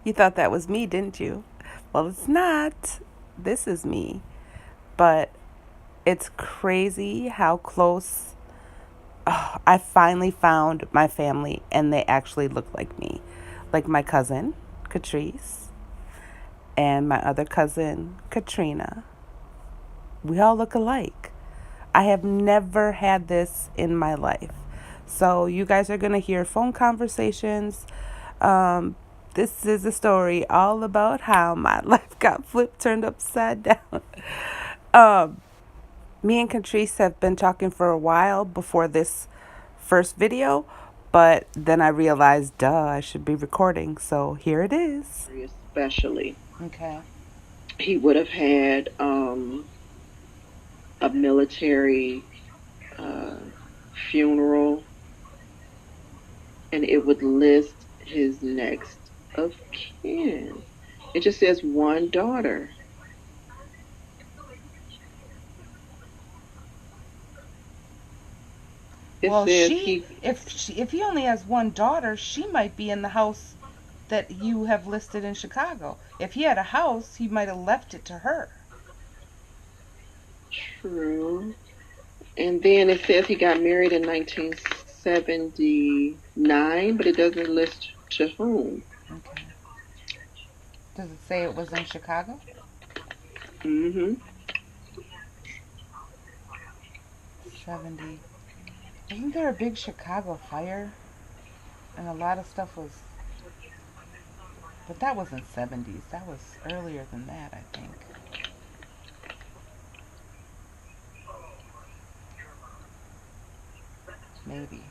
You thought that was me, didn't you? Well, it's not. This is me. But it's crazy how close. Oh, I finally found my family and they actually look like me. Like my cousin, Katrese, and my other cousin, Katrina. We all look alike. I have never had this in my life. So you guys are going to hear phone conversations. Um, this is a story all about how my life got flipped, turned upside down. Um, Me and Katrese have been talking for a while before this first video, but then I realized, duh, I should be recording. So here it is. Especially, Okay. he would have had a military uh, funeral, and it would list his next of kin. It just says one daughter. It Well, says she he. if he only has one daughter, she might be in the house that you have listed in Chicago. If he had a house, he might have left it to her. True. And then it says he got married in 1979, but it doesn't list to whom. Okay. Does it say it was in Chicago? Hmm. 70. Wasn't there a big Chicago fire? And a lot of stuff was. But that wasn't 70s. That was earlier than that, I think. Maybe.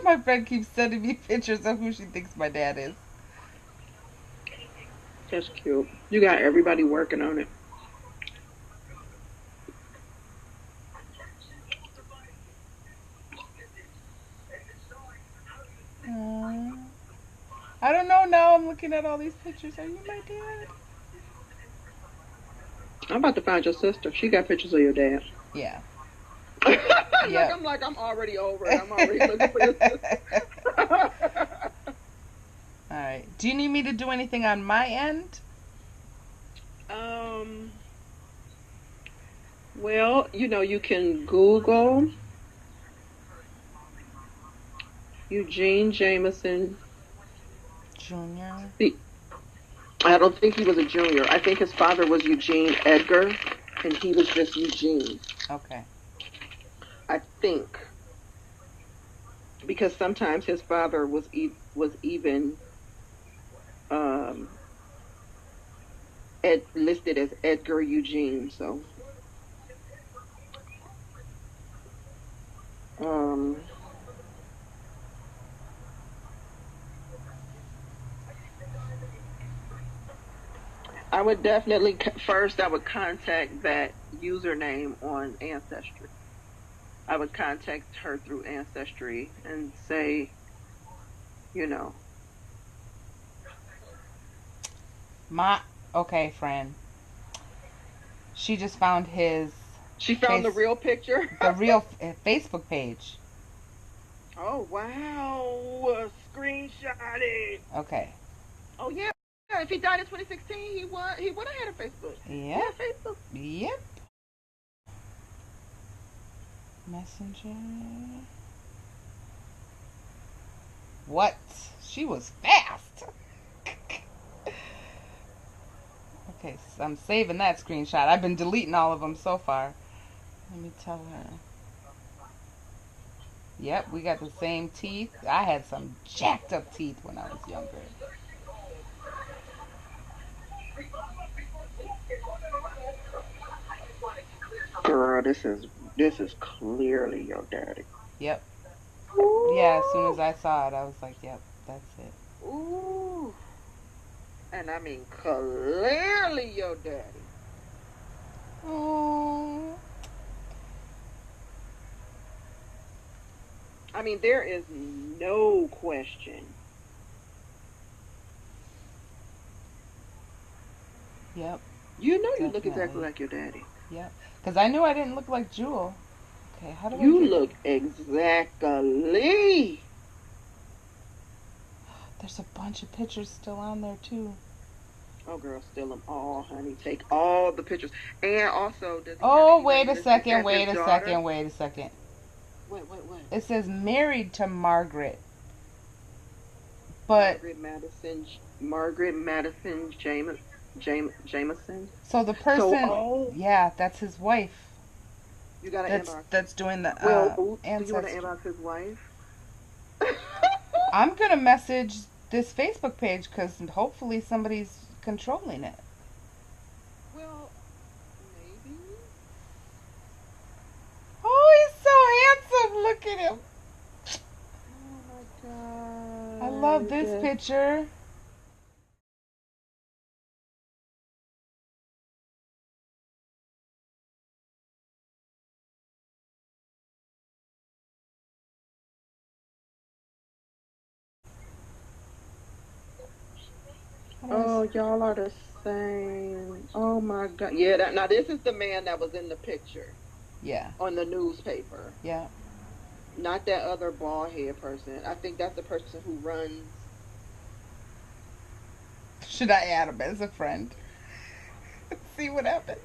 My friend keeps sending me pictures of who she thinks my dad is. That's cute. You got everybody working on it. Aww. I don't know now. I'm looking at all these pictures. Are you my dad? I'm about to find your sister. She got pictures of your dad. Yeah. like Yep. I'm already over it. I'm already looking for your sister. Alright. Do you need me to do anything on my end? um. Well, you can Google Eugene Jameson. Junior. The I don't think he was a junior. I think his father was Eugene Edgar, and he was just Eugene. Okay. I think because sometimes his father was even um, listed as Edgar Eugene. So um, I would definitely first I would contact that username on Ancestry. I would contact her through Ancestry and say, you know, My. Okay, friend. She just found his she found the face. real picture. The real Facebook page. Oh wow! Screenshot it. Okay. Oh yeah. Yeah, if he died in 2016, he would have had a Facebook. He Yep. had Facebook. Yep. Messenger. What? She was fast. Okay, so I'm saving that screenshot. I've been deleting all of them so far. Let me tell her. Yep, we got the same teeth. I had some jacked up teeth when I was younger. Girl, this is clearly your daddy. Yep. Yeah, as soon as Ooh, I saw it, I was like, yep, that's it. ooh, and I mean clearly your daddy. Oh. I mean there is no question. Yep, You look exactly definitely. like your daddy. Yep. Because I knew I didn't look like Jewel. Okay, how do I You get. look exactly. There's a bunch of pictures still on there too. Oh, girl, steal them all, honey. Take all the pictures. And also, does he have Oh, anybody wait a listed second, as his wait a daughter? second, wait a second. What? It says married to Margaret, but Margaret Madison Jameson. so the So, person, yeah, that's his wife. you got to That's inbox him. that's doing the Well, oops, do you want to ancestry. inbox his wife? I'm gonna message this Facebook page because hopefully somebody's controlling it. Well, maybe. Oh, he's so handsome! Look at him. Oh my I love this God. picture. Oh, y'all are the same. Oh my God. Yeah, now this is the man that was in the picture Yeah, on the newspaper. yeah. Not that other bald head person. I think that's the person who runs. Should I add him as a friend? See what happens.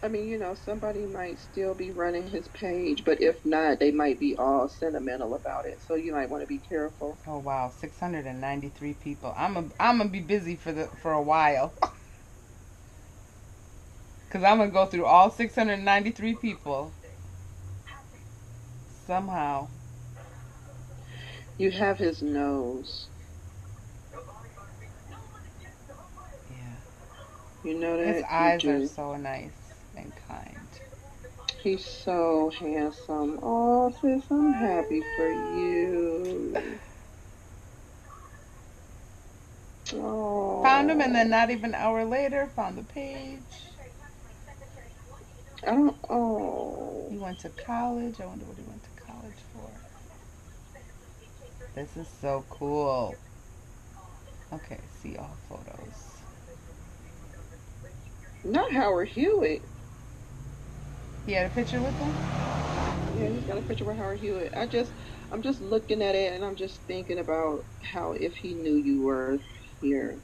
I mean, somebody might still be running his page, but if not, they might be all sentimental about it. So you might want to be careful. Oh wow, 693 people. I'm gonna be busy for a while. Cause I'm gonna go through all 693 people somehow. You have his nose. Yeah. You know His that? You eyes are do. so nice and kind. He's so handsome. Oh, sis, I'm happy for you. Found him, and then Oh, not even an hour later, found the page. I don't. Oh, He went to college. I wonder what he went to college for. This is so cool. Okay, see all photos. not Howard Hewitt. He had a picture with him? Yeah, he's got a picture with Howard Hewitt. I'm just looking at it and I'm just thinking about how if he knew you were here.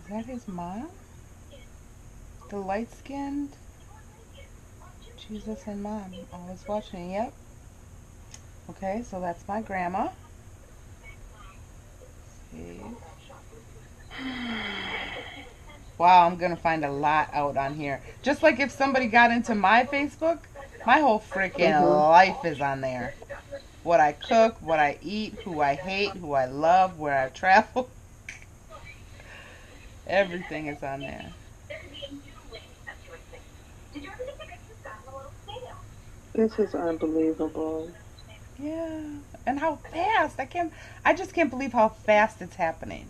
Is that his mom? The light skinned? Jesus and mom. I was watching. Yep. Okay, so that's my grandma. See. Wow, I'm gonna find a lot out on here. Just like if somebody got into my Facebook, my whole freaking Mm-hmm. life is on there. What I cook, what I eat, who I hate, who I love, where I've traveled. Everything is on there. This is unbelievable. Yeah. And how fast. I just can't believe how fast it's happening.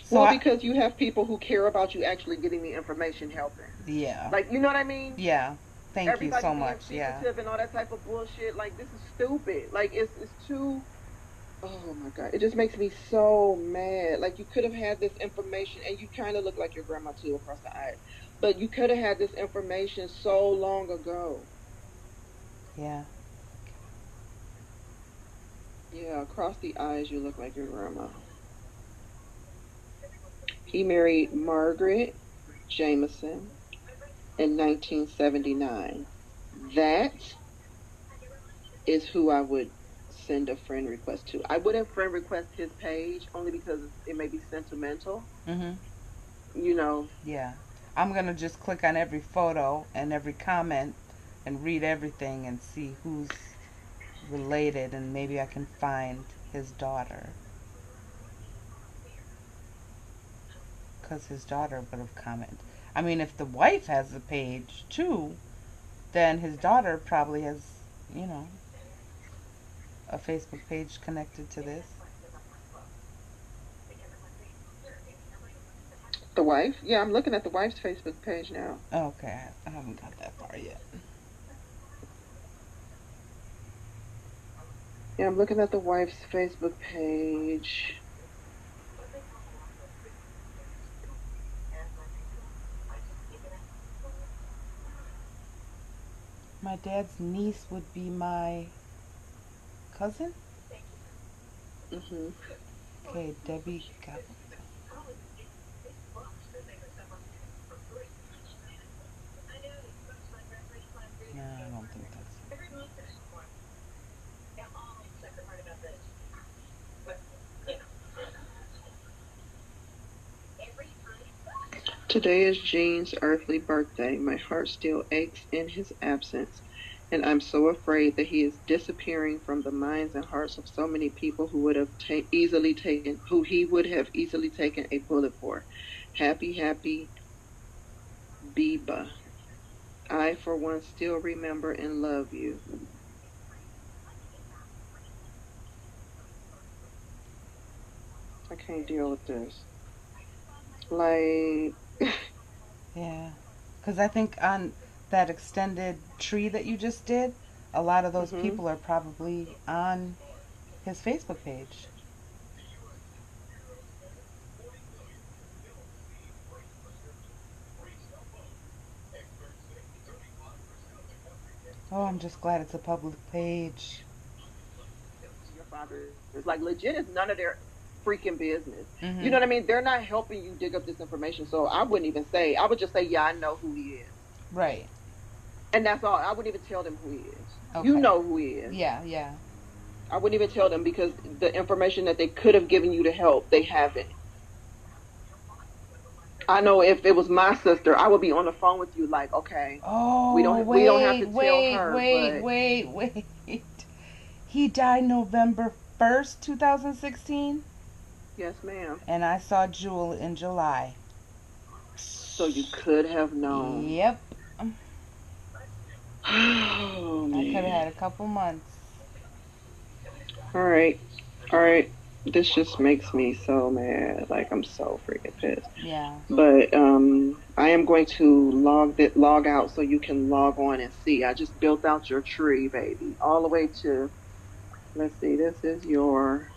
So Well, I because you have people who care about you actually getting the information helping. yeah. Like, you know what I mean? Yeah. Thank you Everybody so being much. Yeah. secretive and all that type of bullshit. Like, this is stupid. Like, it's too. Oh my God. It just makes me so mad. Like, you could have had this information, and you kind of look like your grandma too across the eyes, but you could have had this information so long ago. Yeah. Yeah, across the eyes, you look like your grandma. He married Margaret Jameson in 1979. That is who I would send a friend request to. I wouldn't friend request his page only because it may be sentimental. Mhm. You know, Yeah. I'm going to just click on every photo and every comment and read everything and see who's related, and maybe I can find his daughter, because his daughter would have commented. I mean, if the wife has a page too, then his daughter probably has, you know, a Facebook page connected to this. the wife. Yeah, I'm looking at the wife's Facebook page now. Okay, I haven't got that far yet. Yeah, I'm looking at the wife's Facebook page. my dad's niece would be my cousin? Mhm. Okay, Debbie got. No, I don't think that's it. Today is Gene's earthly birthday. My heart still aches in his absence, and I'm so afraid that he is disappearing from the minds and hearts of so many people who would have easily taken, who he would have easily taken a bullet for. Happy, happy Biba. I, for one, still remember and love you. I can't deal with this. Like, Yeah. Because I think on that extended tree that you just did, a lot of those mhm. people are probably on his Facebook page. Oh, I'm just glad it's a public page. Your father is like legit is none of their freaking business. You Mm-hmm. know what I mean? They're not helping you dig up this information. So I wouldn't even say, I would just say, yeah, I know who he is. Right. And that's all. I wouldn't even tell them who he is. You Okay. know who he is. Yeah, yeah. I wouldn't even tell them because the information that they could have given you to help, they haven't. I know if it was my sister, I would be on the phone with you like, okay, Oh, we don't have wait, to tell wait, her, wait, but wait, wait. He died November 1st, 2016, yes, ma'am. and I saw Jewel in July. So you could have known. Yep. Oh I could have man. had a couple months. All right. All right. This just makes me so mad. Like I'm so freaking pissed. Yeah. But I am going to log out so you can log on and see. I just built out your tree, baby. All the way to let's see, this is your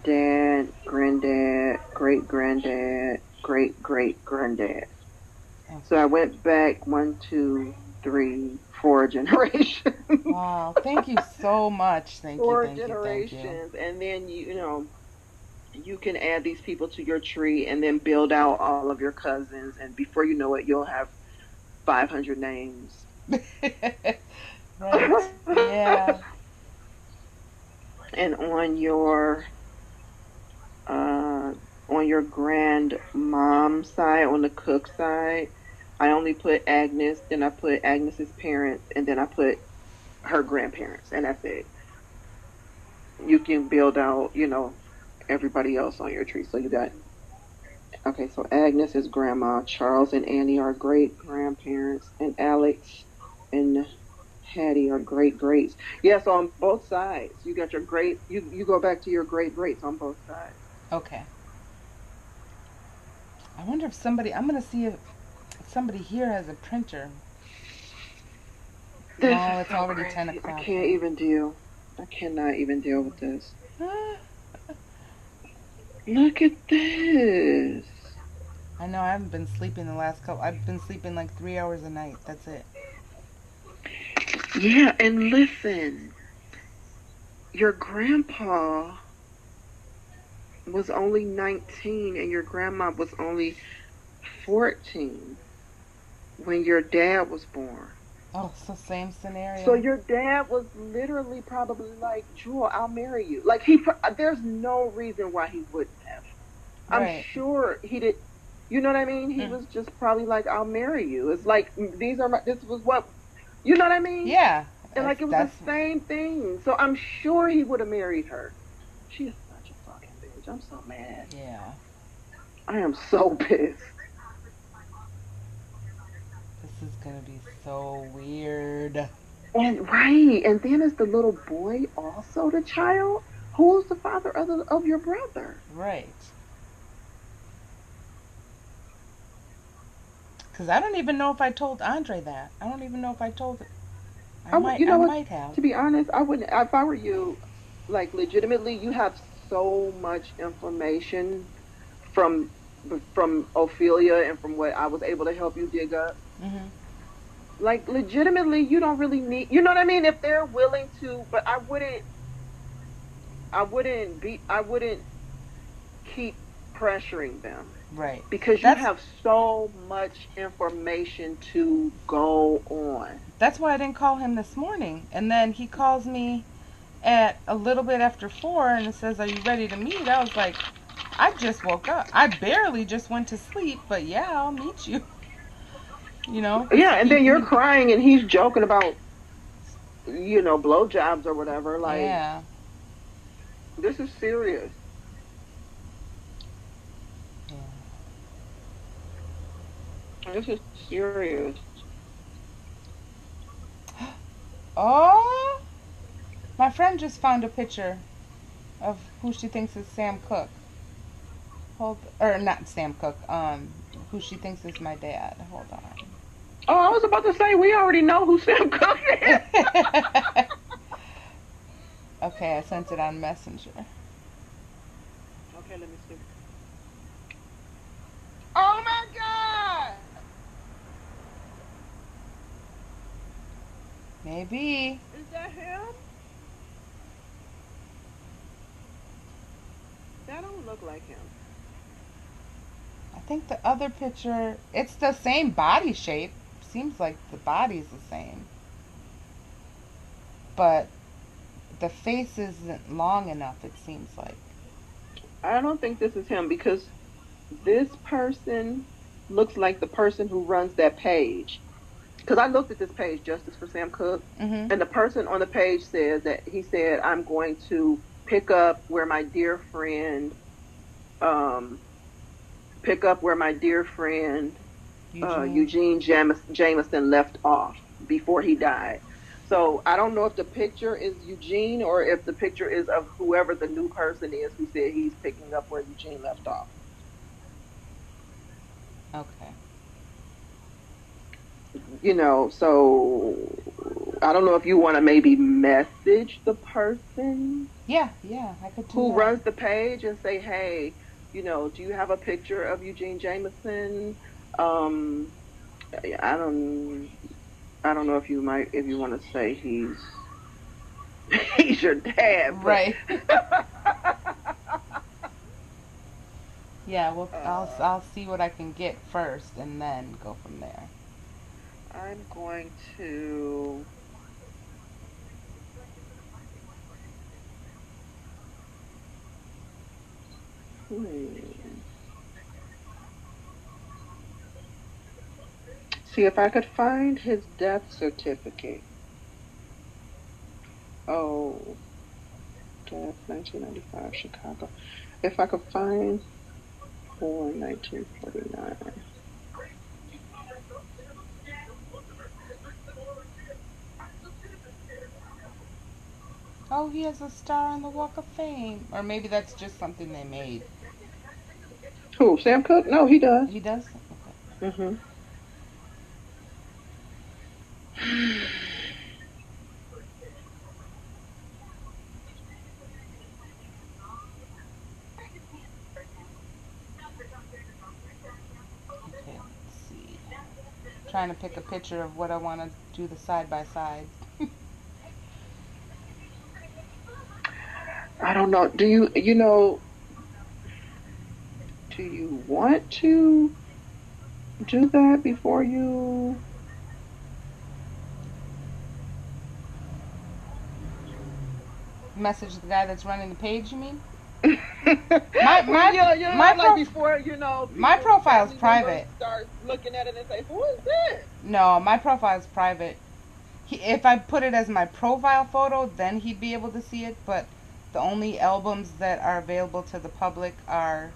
dad, granddad, great granddad, great great granddad. So I Okay. went back 1, 2, 3, 4 generations. Wow. Thank you so much. Thank you, Four thank you, thank you. generations. And then you can add these people to your tree and then build out all of your cousins, and before you know it you'll have 500 names. Right. Yeah. And uh on your grandmom side, on the cook side, I only put Agnes, then I put Agnes's parents, and then I put her grandparents, and that's it. You can build out, everybody else on your tree. So you got, okay, so Agnes is grandma, Charles and Annie are great grandparents, and Alex and Hattie are great greats. Yes, on both sides. You got your great, you go back to your great greats on both sides. Okay. I wonder if somebody, I'm going to see if somebody here has a printer. This is No, it's so already 10 crazy. I o'clock can't though. even deal. I cannot even deal with this. Look at this. I know I haven't been sleeping the last couple. I've been sleeping like 3 hours a night. That's it. Yeah, and listen, your grandpa was only 19 and your grandma was only 14 when your dad was born. Oh, so same So scenario. your dad was literally probably like, Jewel, I'll marry you. Like there's no reason why he wouldn't have. I'm Right. sure he did. You know what I mean? He Mm. was just probably like, I'll marry you. It's like, this was what, you know what I mean? Yeah. And like, it was the That's same thing. So I'm sure he would have married her. She is such a fucking bitch. I'm so mad. yeah. I am so pissed. This is gonna be so weird. And right. And then is the little boy also the child? Who's the father of your brother? Right. Because I don't even know if I told Andre that. I don't even know if I told it. I might. You I know what? might have. To be honest, I wouldn't. If I were you, like legitimately, you have so much information from Ophelia and from what I was able to help you dig up. Mhm. Like legitimately, you don't really need. You know what I mean? If they're willing to, but I wouldn't keep pressuring them Right. because you That's have so much information to go on. that's why I didn't call him this morning. And then he calls me at a little bit after 4 and it says, "Are you ready to meet?" I was like, "I just woke up. I barely just went to sleep, but yeah, I'll meet you." You know, because Yeah, and then you're crying and he's joking about, blowjobs or whatever. Like, yeah. this is serious. Yeah. This is serious. Oh, my friend just found a picture of who she thinks is Sam Cooke. Hold, or not Sam Cooke. Who she thinks is my dad. Hold Oh, I was about to say we already know who Sam Cooke is. on. Okay, I sent it on Messenger. Okay, let me see. Oh my God! Maybe. Is that him? That don't look like him. I think the other picture, it's the same body shape. Seems like the body's the same. But the face isn't long enough, it seems like. I don't think this is him because this person looks like the person who runs that page. Because I looked at this page, Justice for Sam Cooke, Mm-hmm. and the person on the page says that he said, "I'm going to pick up where my dear friend, um, pick up where my dear friend Eugene. Eugene Jameson left off before he died." So I don't know if the picture is Eugene or if the picture is of whoever the new person is who said he's picking up where Eugene left off. Okay. So I don't know if you want to maybe message the person Yeah, yeah, I could do who that. runs the page and say, "Hey, do you have a picture of Eugene Jameson?" Um, I don't, I don't know if you want to say he's your dad, but Right. Yeah, well, uh, I'll see what I can get first and then go from there. I'm going to. Hmm, see if I could find his death certificate. Oh, death 1995 Chicago. If I could find born 1949. Oh, he has a star on the Walk of Fame. Or maybe that's just something they made. Who? Sam Cooke? No, he does. He does? Okay. Hmm. Okay, let's see. Trying to pick a picture of what I want to do the side by side. I don't know. Do you want to do that before you? Message the guy that's running the page, you mean? My Well, my my like prof before, my people, profile's family members private. start looking at it and say, "Who is this?" No, my profile's private. If I put it as my profile photo, then he'd be able to see it. But the only albums that are available to the public are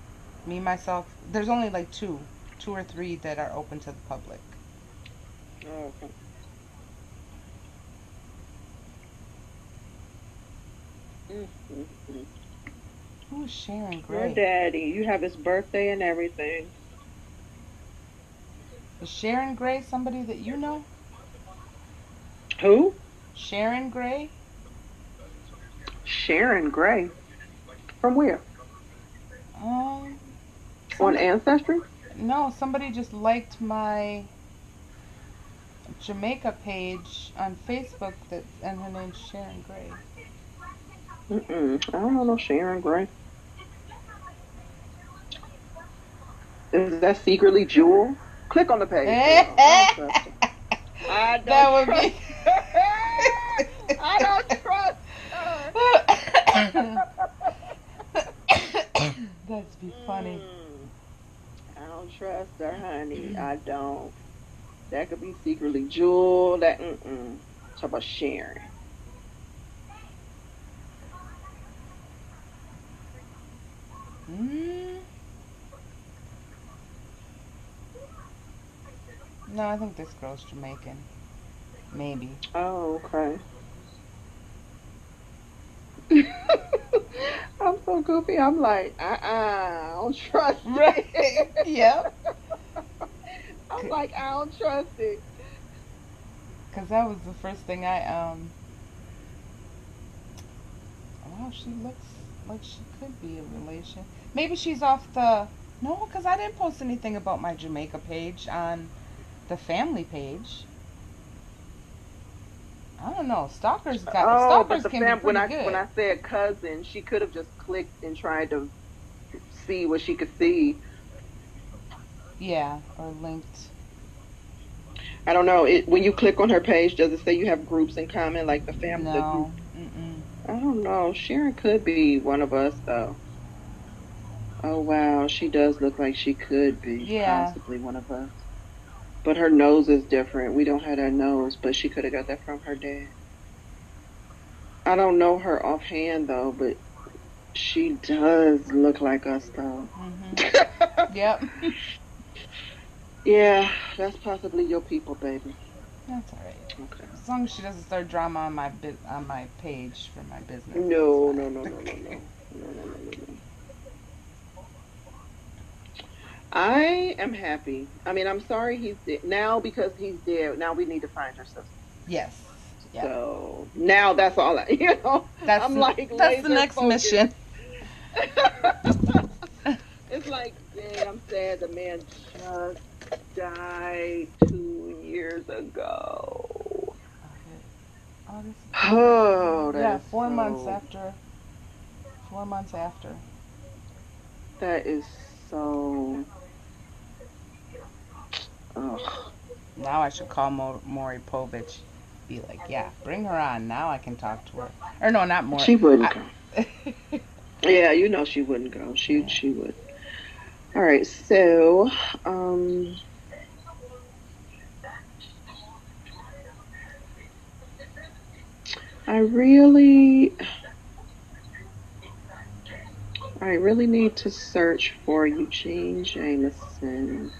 me, myself. There's only like two or three that are open to the public. Oh, okay. Mm-hmm. Who's Sharon Your Gray? daddy, you have his birthday and everything. Is Sharon Gray somebody that you know? Who? Sharon Gray? Sharon Gray. From where? Um, On some Ancestry? no, somebody just liked my Jamaica page on Facebook that, and her name's Sharon Gray. I don't know no Sharon Gray. Is that secretly Jewel? Click on the page, girl. I don't trust her. I That don't would trust be. her. I don't trust her. That'd be funny. Mm, I don't trust her, honey. I don't. That could be secretly Jewel. That Talk about Sharon. Mm, no, I think this girl's Jamaican. Maybe. Oh, okay. I'm so goofy. I'm like, I don't trust Right. it. Yep. I'm like, I don't trust it. Cause that was the first thing I Wow, she looks like she could be a relation. Maybe she's off the. No, because I didn't post anything about my Jamaica page on the family page. I don't know. Oh, but Stalkers the can be fam pretty when good. I said cousin, she could have just clicked and tried to see what she could see. Yeah, or linked. I don't know. When you click on her page, does it say you have groups in common, like the group? No. Mm-mm. I don't know. Sharon could be one of us though. Oh wow, she does look like she could be Yeah. possibly one of us. But her nose is different. We don't have that nose, but she could have got that from her dad. I don't know her offhand though, but she does look like us though. Mhm. Yep. Yeah, that's possibly your people, baby. That's all right. Okay. As long as she doesn't start drama on on my page for my business, that's No, no, no, fine. no, no, no. No, no, no, no, no. I am happy. I mean, I'm sorry he's dead. Now because he's dead, now we need to find your sister. Yes. Yep. So now that's all I, That's I'm like that's the laser next focused. mission. It's like, dang, I'm sad the man just died 2 years ago. August, September. Oh, that Yeah, is 4 months so, after. 4 months after. that is so, ugh. Now I should call Maury Povich. Be like, yeah, bring her on. Now I can talk to her. Or no, not Maury. She wouldn't I, go. Yeah, she wouldn't go. yeah. She would. All right, so um I really I really need to search for Eugene Jameson.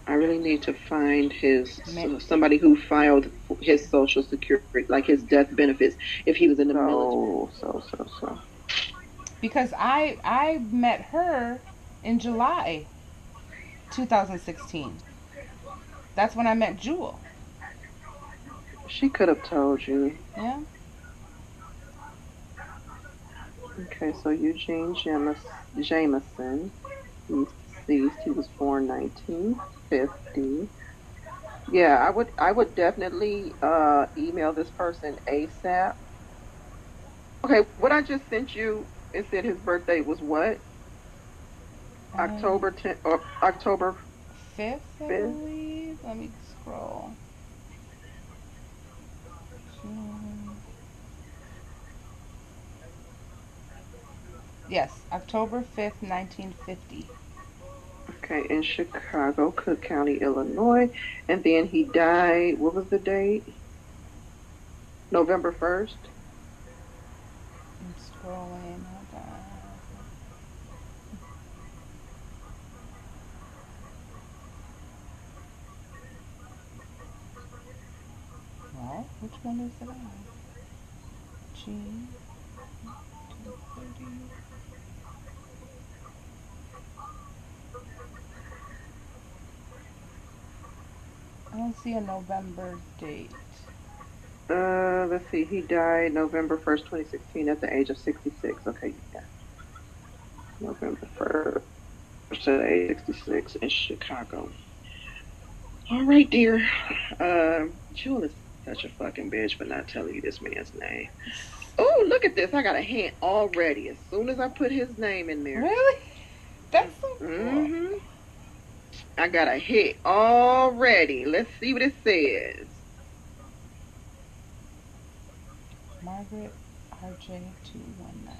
I really need to find his Ma- somebody who filed his social security, like his death benefits, if he was in the military. So. because I met her in July 2016. That's when I met Jewel. She could have told you. Yeah. Okay, so Jameson, he's deceased. He was born 1950. Yeah, I would definitely email this person ASAP. Okay, what I just sent you, it said his birthday was what? Um, October 10th or October 5th, I 5th? believe. Let me scroll. June. Yes, October 5th, 1950. Okay, in Chicago, Cook County, Illinois. And then he died, what was the date? November 1st? I'm scrolling. Hold on. Well, which one is it on? G 230. I don't see a November date. Let's see. He died November 1st, 2016 at the age of 66. Okay, yeah. November 1st at the age of 66 in Chicago. All right, dear. Jewel is such a fucking bitch for not telling you this man's name. Oh, look at this. I got a hint already as soon as I put his name in there. Really? That's so cool. Mm-hmm. I got a hit already. Let's see what it says. Margaret RJ219.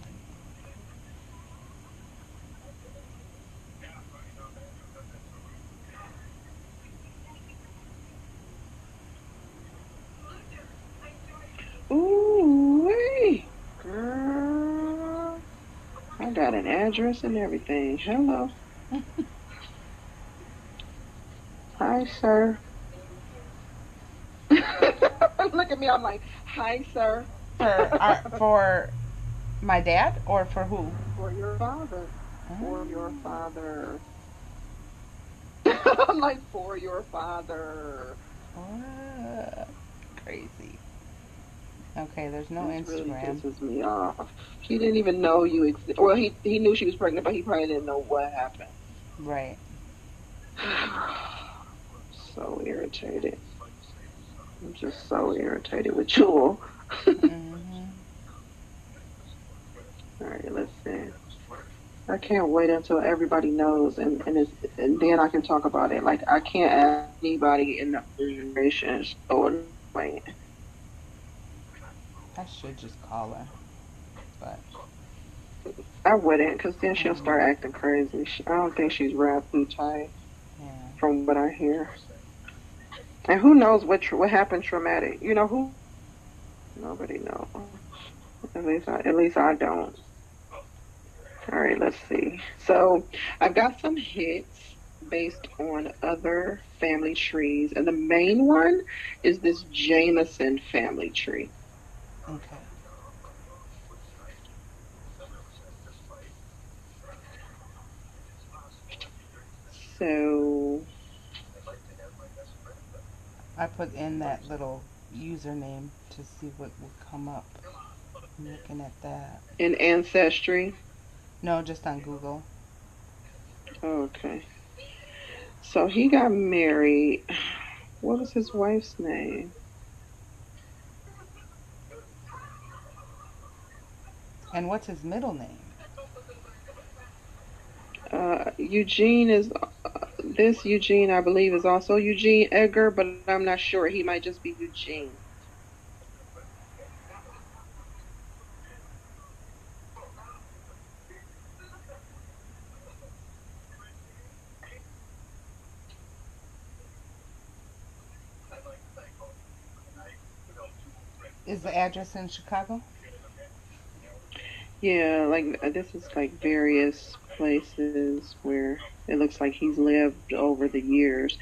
Ooh, wait. Girl. I got an address and everything. Hello. Hi, sir. Look at me. I'm like, hi, sir. For my dad or for who? For your father. For your Oh, father. I'm like, for your father. what? Crazy. Okay, there's no This really Instagram. pisses me off. He didn't even know you exist. Well, he knew she was pregnant, but he probably didn't know what happened. Right. So irritated. I'm just so irritated with Jewel. Hmm. All right, let's see. I can't wait until everybody knows, and then I can talk about it. Like I can't ask anybody in the generation. So annoying. I should just call her, but I wouldn't, because then she'll um, start acting crazy. I don't think she's rapping tight, yeah, from what I hear. And who knows what happened traumatic? You know who? Nobody knows. At least I don't. All right, let's see. So I've got some hits based on other family trees, and the main one is this Jameson family tree. okay. So I put in that little username to see what would come up. I'm looking at that. in Ancestry. No, just on Google. Okay. So he got married. What was his wife's name? And what's his middle name? Eugene is this Eugene, I believe, is also Eugene Edgar, but I'm not sure. He might just be Eugene. Is the address in Chicago? Yeah, like this is like various places where it looks like he's lived over the years.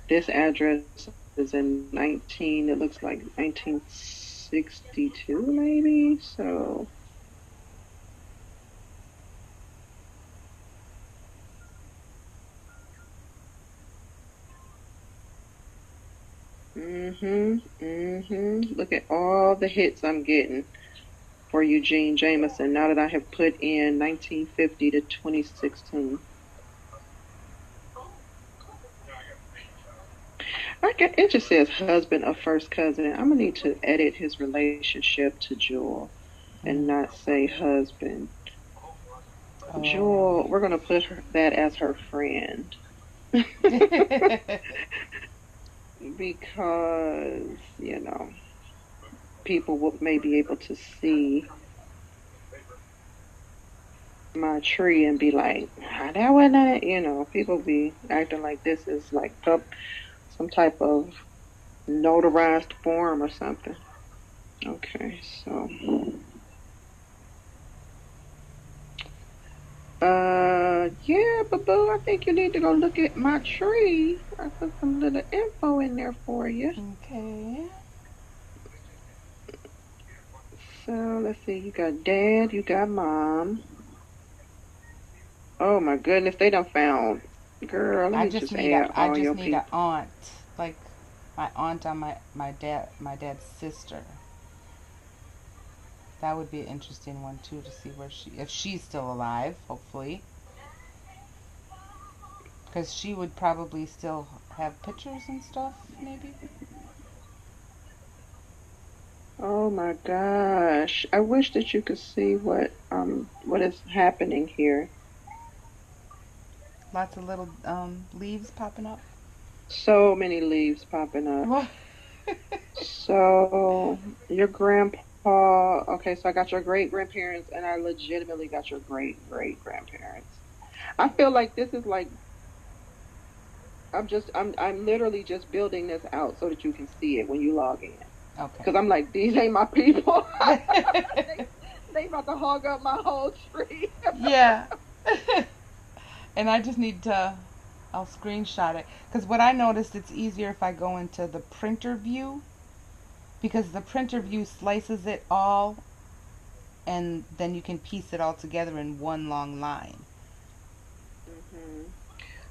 This address is in 19, it looks like 1962 maybe. So, Look at all the hits I'm getting for Eugene Jameson now that I have put in 1950 to 2016. It just says husband of first cousin. I'm gonna need to edit his relationship to Jewel and Mm. not say husband. Oh. Jewel, we're gonna put that as her friend because people will may be able to see my tree and be like, ah, that wasn't it. People be acting like this is like some type of notarized form or something. Okay, so yeah, but boo, I think you need to go look at my tree. I put some little info in there for you. Okay. So let's see, you got dad, you got mom. Oh my goodness, they done found. Girl, let I me just just need a add I all just your need a people. aunt, like my aunt on my dad's sister. That would be an interesting one too to see where she if she's still alive, hopefully. Because she would probably still have pictures and stuff, maybe. Oh my gosh. I wish that you could see what is happening here. Lots of little leaves popping up. So many leaves popping up. What? So your grandpa, okay, so I got your great grandparents and I legitimately got your great grandparents. I feel like this is like I'm literally just building this out so that you can see it when you log in. Okay. Because I'm like, these ain't my people. They about to hog up my whole tree. Yeah. And I just need to, I'll screenshot it. Because what I noticed, it's easier if I go into the printer view. Because the printer view slices it all, and then you can piece it all together in one long line. hmm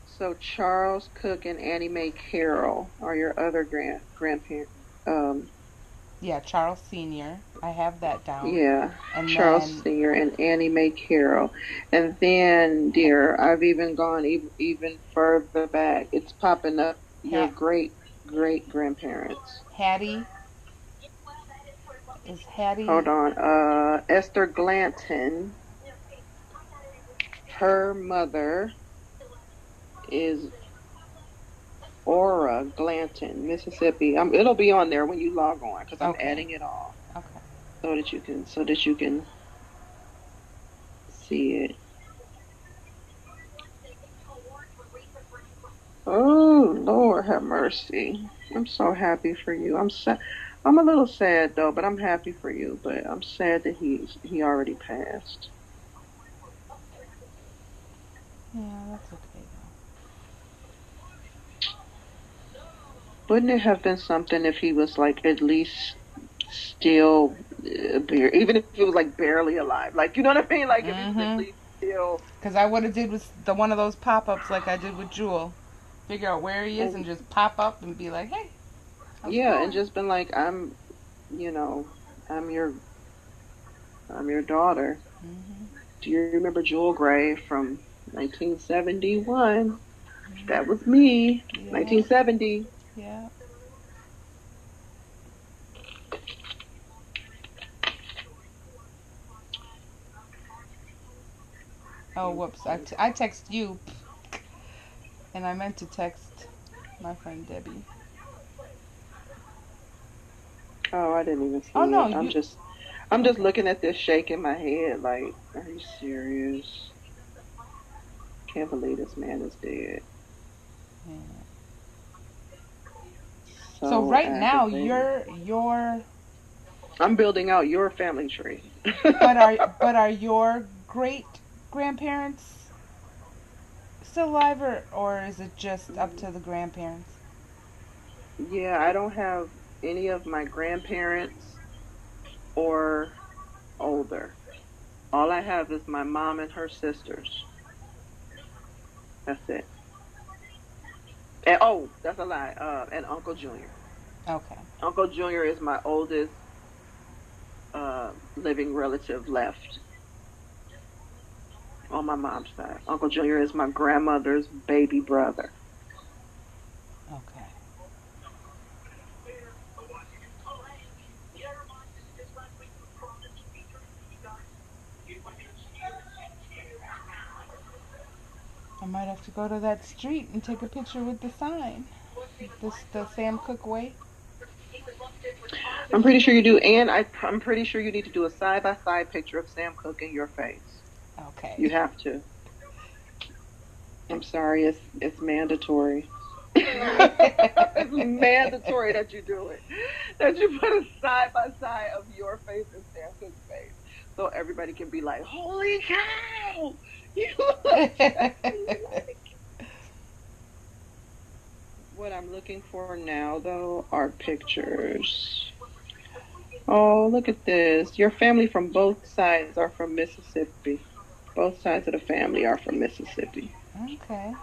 So Charles Cook and Annie Mae Carroll are your other grandparents. Um, Yeah, Charles Sr. I have that down. yeah, And Charles then, Senior and Annie Mae Carroll. And then, dear, I've even gone even further back. It's popping up your Hat, great grandparents. Hattie. Is Hattie? Hold on. Esther Glanton. Her mother is Aura Glanton, Mississippi. It'll be on there when you log on because I'm Okay. adding it all Okay. so that you can see it. Oh Lord, have mercy. I'm so happy for you. I'm sad. I'm a little sad though, but I'm happy for you. But I'm sad that he already passed. Yeah, that's okay Wouldn't it have been something if he was like at least still even if he was like barely alive? Like you know what I mean? though. Like if he was at Mm-hmm. least still Because I would have did was the one of those pop-ups like I did with Jewel. Figure out where he is and and just pop up and be like, hey, how's it yeah, and going? just been like you know, I'm your I'm your daughter. Mm-hmm. Do you remember Jewel Gray from 1971? That was me. Yeah, 1970. yeah. Oh, whoops. I text you, and I meant to text my friend Debbie. Oh, I didn't even Oh, see no, it. you. I'm just Okay. looking at this shaking my head like, are you serious? Can't believe this man is dead. Yeah. So So right now, aggravating. your I'm building out your family tree. but are your great grandparents still alive, or is it just up to the grandparents? Yeah, I don't have any of my grandparents or older. All I have is my mom and her sisters. That's it. And oh, that's a lie. And Uncle Junior. Okay. Uncle Junior is my oldest living relative left on my mom's side. Uncle Junior is my grandmother's baby brother. Okay. I might have to go to that street and take a picture with the sign. The Sam Cooke way. I'm pretty sure you do, and I'm pretty sure you need to do a side by side picture of Sam Cooke in your face. You Okay. have to. I'm sorry, it's mandatory. It's mandatory that you do it. That you put a side by side of your face and Sam Cooke's face. So everybody can be like, holy cow! You look just like what I'm looking for now though are pictures. Oh, look at this. Your family from both sides are from Mississippi. Both sides of the family are from Mississippi. Okay.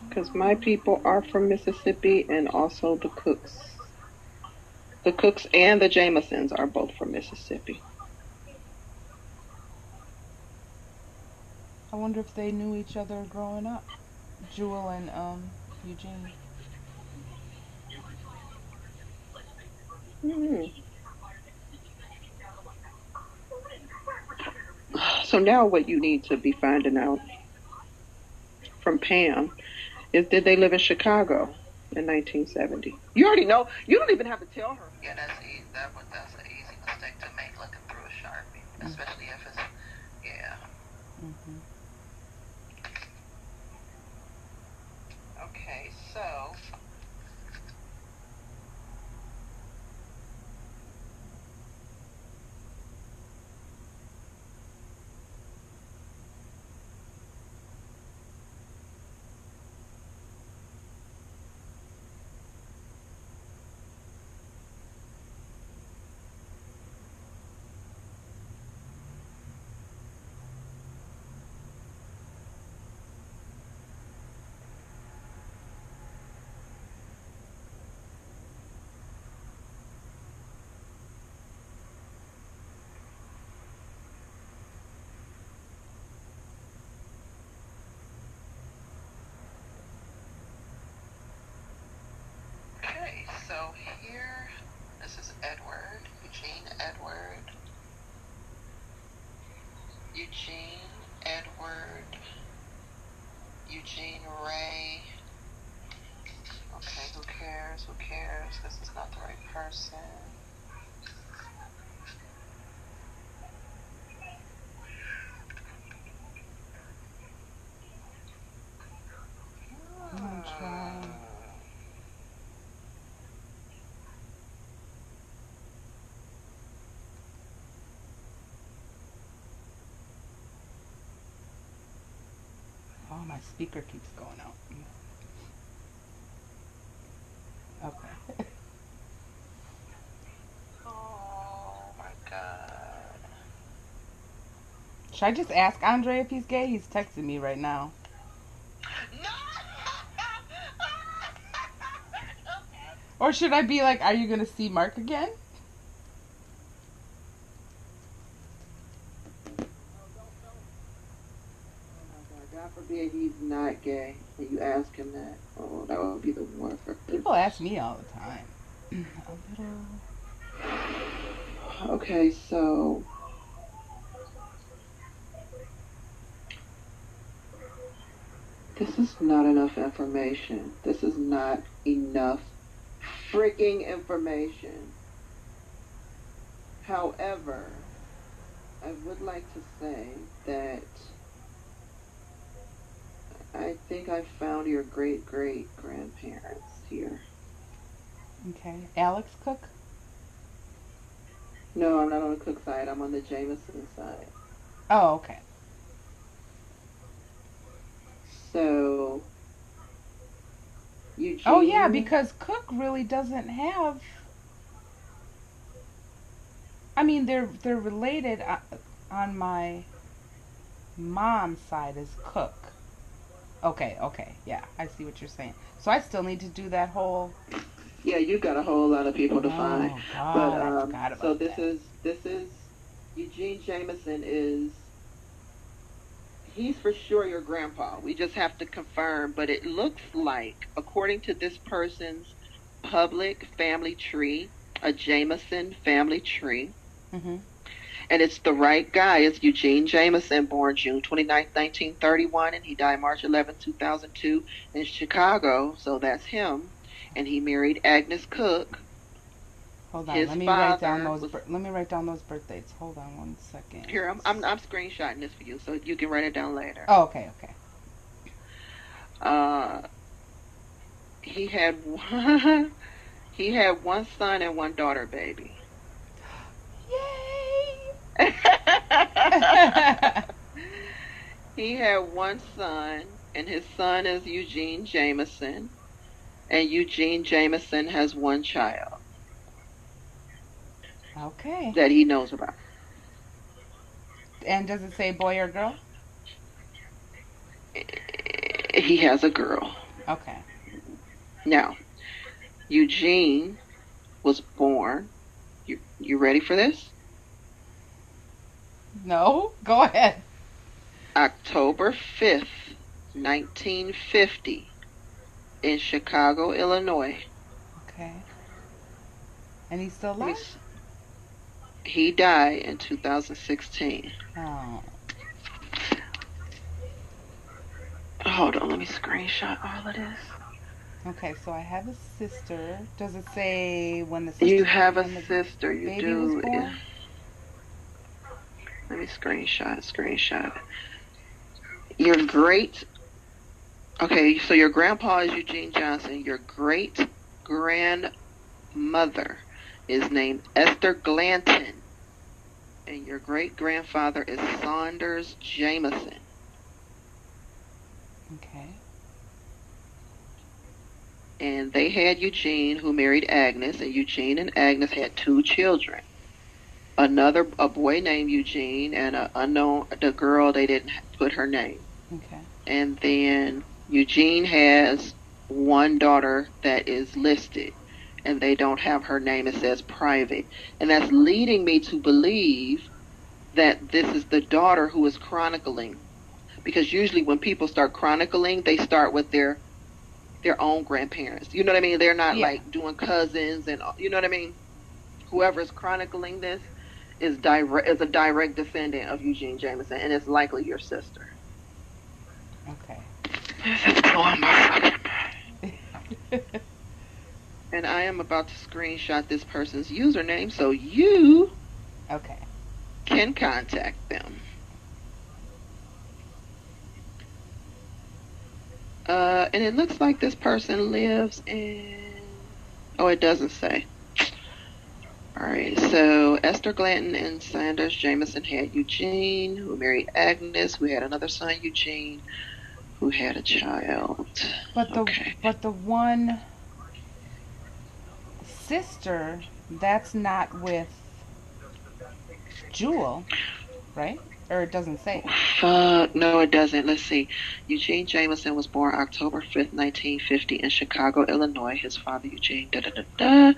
Because my people are from Mississippi and also the Cooks. The Cooks and the Jamesons are both from Mississippi. I wonder if they knew each other growing up. Jewel and Eugene. Hmm. So now what you need to be finding out from Pam is, did they live in Chicago in 1970? You already know. You don't even have to tell her. Yeah, that's an easy mistake to make looking through a Sharpie, especially if it's yeah. Mm-hmm. Okay, so okay, so here this is Edward, Eugene Edward, Eugene Ray. Okay, who cares? Who cares? This is not the right person. I'm gonna try. Oh, my speaker keeps going out. Okay. Oh my god. Should I just ask Andre if he's gay? He's texting me right now. No! Or should I be like, are you gonna see Mark again? Oh my God! God forbid he's not gay, and you ask him that. Oh, that would be the worst. People ask me all the time. A little. Okay, so this is not enough information. This is not enough freaking information. However, I would like to say that I think I found your great great grandparents here. Okay. Alex Cook? No, I'm not on the Cook side. I'm on the Jameson side. Oh, okay. So, Oh, yeah, Eugene. because Cook really doesn't have. I mean, they're related on my mom's side as Cook. Okay, okay, yeah, I see what you're saying. So I still need to do that whole. Yeah, you've got a whole lot of people to find. Oh But God, I forgot so about this that. is Eugene Jameson is, he's for sure your grandpa. We just have to confirm, but it looks like, according to this person's public family tree, a Jameson family tree. Mhm. And it's the right guy. It's Eugene Jameson, born June 29th, 1931, and he died March 11th, 2002 in Chicago. So that's him. And he married Agnes Cook. Hold on, His let me write down father those. was, Let me write down those birth dates. Hold on one second. here. I'm screenshotting this for you, so you can write it down later. Oh, okay, okay. Uh, he had one, he had one son and one daughter, baby. Yay! He had one son, and his son is Eugene Jameson, and Eugene Jameson has one child Okay. that he knows about. And does it say boy or girl? He has a girl. Okay. Now, Eugene was born. You ready for this? No, go ahead. October 5th, 1950, in Chicago, Illinois. Okay. And he's still Let me, alive? he died in 2016. Oh. Hold on, let me screenshot all of this. Okay, so I have a sister. Does it say You have a when the sister, you baby was do. born? Let me screenshot. Your great, okay, so your grandpa is Eugene Johnson. Your great grandmother is named Esther Glanton. And your great grandfather is Saunders Jameson. Okay. And they had Eugene, who married Agnes, and Eugene and Agnes had 2 children. A boy named Eugene, and the girl, they didn't put her name. Okay. And then Eugene has 1 daughter that is listed, and they don't have her name. It says private. And that's leading me to believe that this is the daughter who is chronicling. Because usually when people start chronicling, they start with their own grandparents. You know what I mean? They're not Yeah. like doing cousins and you know what I mean? Whoever is chronicling this is a direct descendant of Eugene Jameson, and it's likely your sister. Okay. This is blowing my fucking mind. And I am about to screenshot this person's username so you Okay. can contact them. And it looks like this person lives in. Oh, it doesn't say. All right, so Esther Glanton and Sanders Jameson had Eugene, who married Agnes, who had another son, Eugene, who had a child. Okay. But the one sister, that's not with Jewel, right? Or it doesn't say. Fuck, no, it doesn't. Let's see. Eugene Jameson was born October 5th, 1950, in Chicago, Illinois. His father, Eugene, da da da da.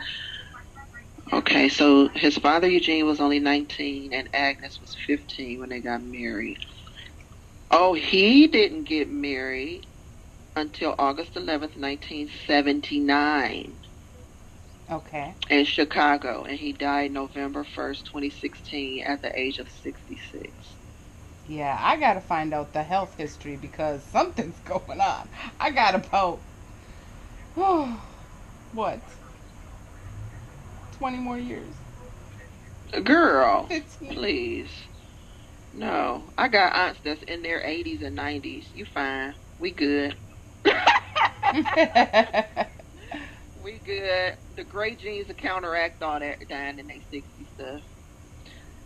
Okay, so his father, Eugene, was only 19, and Agnes was 15 when they got married. Oh, he didn't get married until August 11th, 1979, Okay. in Chicago, and he died November 1st, 2016, at the age of 66. Yeah, I gotta find out the health history because something's going on. I got about, what, 20 more years? Girl, 15. please. No, I got aunts that's in their 80s and 90s. You fine. We good. We good. The great genes to counteract all that dying in their 60s stuff.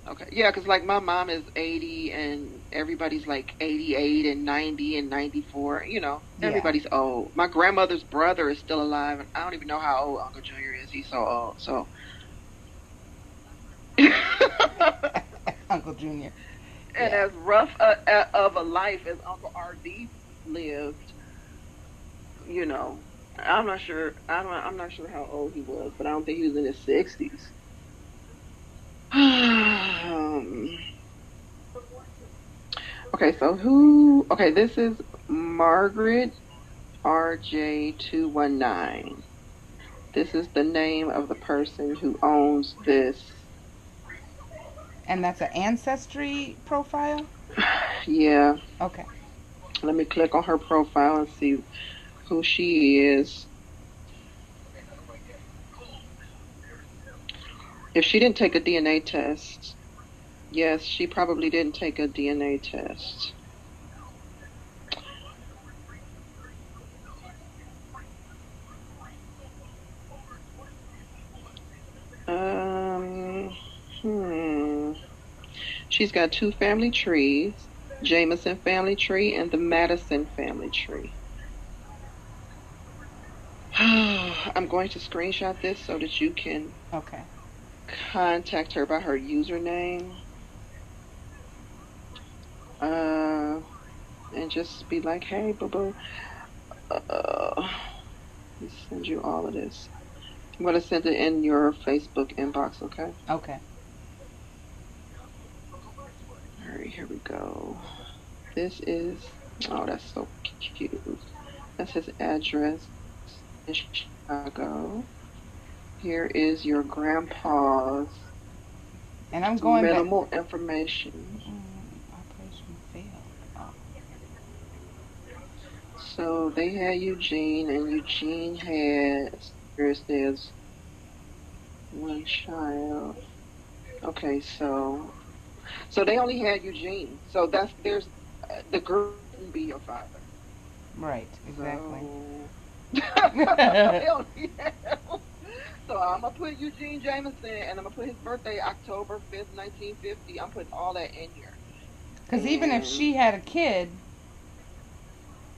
Okay. Yeah, because like my mom is 80 and everybody's like 88 and 90 and 94. You know, Yeah. everybody's old. My grandmother's brother is still alive, and I don't even know how old Uncle Junior is. He's so old. So. Uncle Junior. And Yeah. as rough of a life as Uncle RD lived, you know, I'm not sure. I'm not sure how old he was, but I don't think he was in his 60s. Okay, so who? Okay, this is Margaret RJ219. This is the name of the person who owns this. And that's an Ancestry profile? Yeah, Okay. let me click on her profile and see who she is. If she didn't take a DNA test, yes, she probably didn't take a DNA test. Um, hmm. She's got 2 family trees, Jameson family tree and the Madison family tree. I'm going to screenshot this so that you can Okay. contact her by her username. Uh, and just be like, hey, boo boo. Let me send you all of this. I'm going to send it in your Facebook inbox, okay? Okay. All right, here we go. This is, oh, that's so cute. That's his address in Chicago. Here is your grandpa's And I'm going back. minimal information. Operation failed. Oh. So they had Eugene, and Eugene had, here it says, one child. Okay, so they only had Eugene. So there's the girl wouldn't be your father. Right, exactly. So they only had him. So I'm gonna put Eugene Jameson, and I'm gonna put his birthday October 5th, 1950. I'm putting all that in here, Because even if and she had a kid,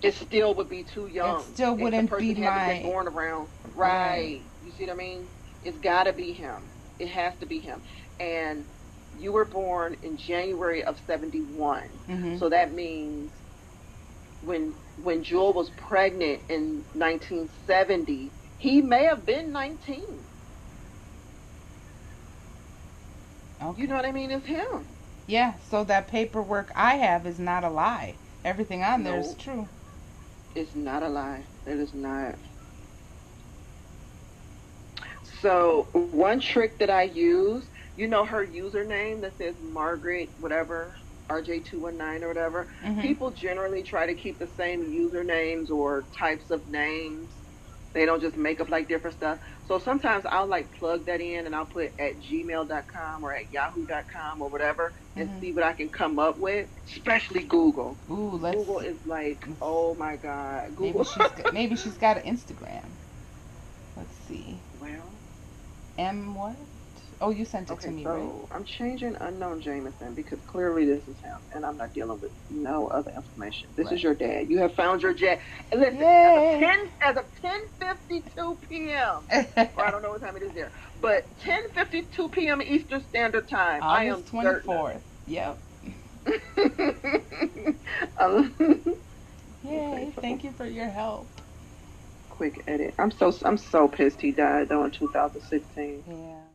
it still would be too it young. still The wouldn't be person had to been my. born around, Right. right? You see what I mean? It's got to be him. It has to be him. And you were born in January of 71, Mm-hmm. so that means when Jewel was pregnant in 1970, he may have been 19. You Okay. know what I mean? It's him. Yeah, so that paperwork I have is not a lie. Everything on there is No, true. it's not a lie. It is not. So one trick that I use, her username that says Margaret, whatever, RJ219 or whatever. Mm-hmm. People generally try to keep the same usernames or types of names. They don't just make up like different stuff. So sometimes I'll like plug that in and I'll put at gmail.com or at yahoo.com or whatever and Mm-hmm. see what I can come up with, especially Google. Ooh, Google is like, let's oh my God, maybe Google. she's got an Instagram. Let's see. Well, M what? Oh, you sent it to okay, me, right? so I'm changing unknown Jameson because clearly this is him and I'm not dealing with no other information. This is Right. your dad. You have found your dad. And listen, Yay! as of 10:52 p.m., or I don't know what time it is there, but 10:52 p.m. Eastern Standard Time, I am August certain. 24th. Yep. Um, okay, Yay! so Thank you for your help. quick edit. I'm so pissed he died though in 2016. Yeah.